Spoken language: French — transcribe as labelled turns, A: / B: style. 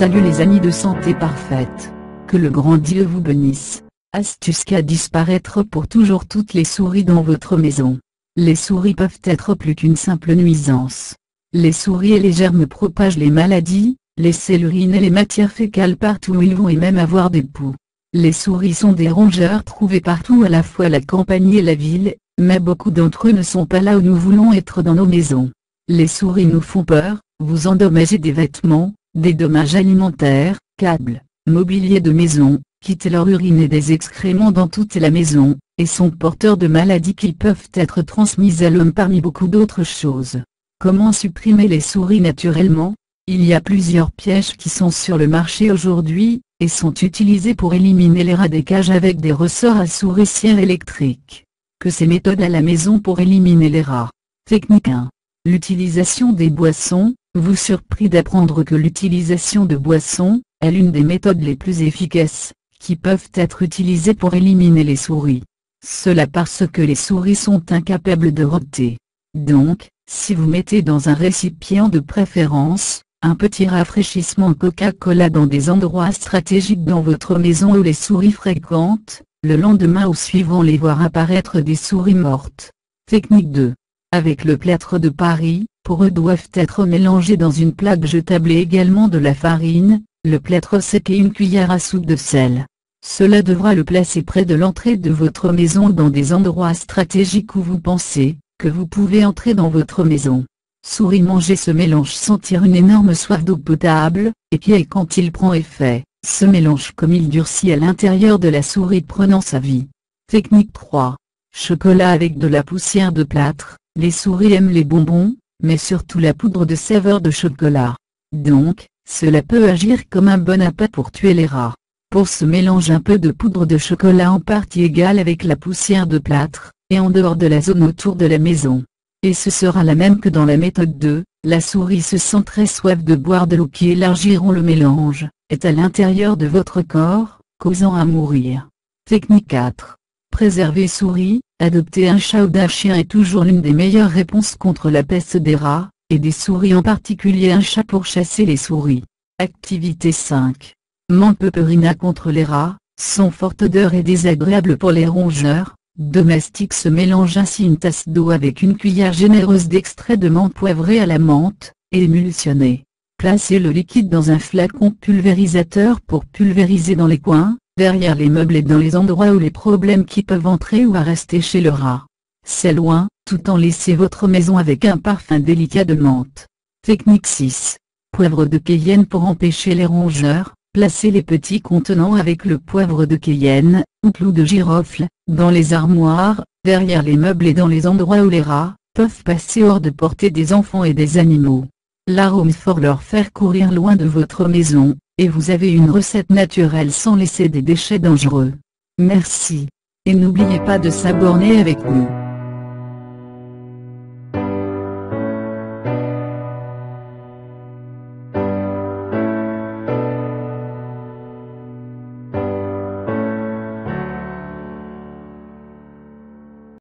A: Salut les amis de Santé Parfaite. Que le grand Dieu vous bénisse. Astuce qu'à disparaître pour toujours toutes les souris dans votre maison. Les souris peuvent être plus qu'une simple nuisance. Les souris et les germes propagent les maladies, laissent l'urine et les matières fécales partout où ils vont et même avoir des poux. Les souris sont des rongeurs trouvés partout à la fois la campagne et la ville, mais beaucoup d'entre eux ne sont pas là où nous voulons être dans nos maisons. Les souris nous font peur, vous endommagez des vêtements, des dommages alimentaires, câbles, mobilier de maison, quittent leur urine et des excréments dans toute la maison, et sont porteurs de maladies qui peuvent être transmises à l'homme parmi beaucoup d'autres choses. Comment supprimer les souris naturellement? Il y a plusieurs pièges qui sont sur le marché aujourd'hui, et sont utilisés pour éliminer les rats des cages avec des ressorts à souricière électriques. Que ces méthodes à la maison pour éliminer les rats. Technique 1. L'utilisation des boissons. Vous surpris d'apprendre que l'utilisation de boissons est l'une des méthodes les plus efficaces, qui peuvent être utilisées pour éliminer les souris. Cela parce que les souris sont incapables de rôter. Donc, si vous mettez dans un récipient de préférence, un petit rafraîchissement Coca-Cola dans des endroits stratégiques dans votre maison où les souris fréquentent, le lendemain ou suivant les voir apparaître des souris mortes. Technique 2. Avec le plâtre de Paris, pour eux doivent être mélangés dans une plaque jetable et également de la farine, le plâtre sec et une cuillère à soupe de sel. Cela devra le placer près de l'entrée de votre maison ou dans des endroits stratégiques où vous pensez que vous pouvez entrer dans votre maison. Souris manger ce mélange sentir une énorme soif d'eau potable, et qui quand il prend effet, ce mélange comme il durcit à l'intérieur de la souris prenant sa vie. Technique 3. Chocolat avec de la poussière de plâtre. Les souris aiment les bonbons, mais surtout la poudre de saveur de chocolat. Donc, cela peut agir comme un bon appât pour tuer les rats. Pour ce mélange un peu de poudre de chocolat en partie égale avec la poussière de plâtre, et en dehors de la zone autour de la maison. Et ce sera la même que dans la méthode 2, la souris se sent très soif de boire de l'eau qui élargiront le mélange, est à l'intérieur de votre corps, causant à mourir. Technique 4. Préserver souris, adopter un chat ou un chien est toujours l'une des meilleures réponses contre la peste des rats, et des souris en particulier un chat pour chasser les souris. Activité 5. Menthe-purina contre les rats, son forte odeur est désagréable pour les rongeurs. Domestique se mélange ainsi une tasse d'eau avec une cuillère généreuse d'extrait de menthe poivré à la menthe, et émulsionné. Placez le liquide dans un flacon pulvérisateur pour pulvériser dans les coins, derrière les meubles et dans les endroits où les problèmes qui peuvent entrer ou à rester chez le rat. C'est loin, tout en laissez votre maison avec un parfum délicat de menthe. Technique 6. Poivre de Cayenne pour empêcher les rongeurs. Placez les petits contenants avec le poivre de Cayenne, ou clous de girofle, dans les armoires, derrière les meubles et dans les endroits où les rats peuvent passer hors de portée des enfants et des animaux. L'arôme fort leur faire courir loin de votre maison, et vous avez une recette naturelle sans laisser des déchets dangereux. Merci. Et n'oubliez pas de s'abonner avec nous.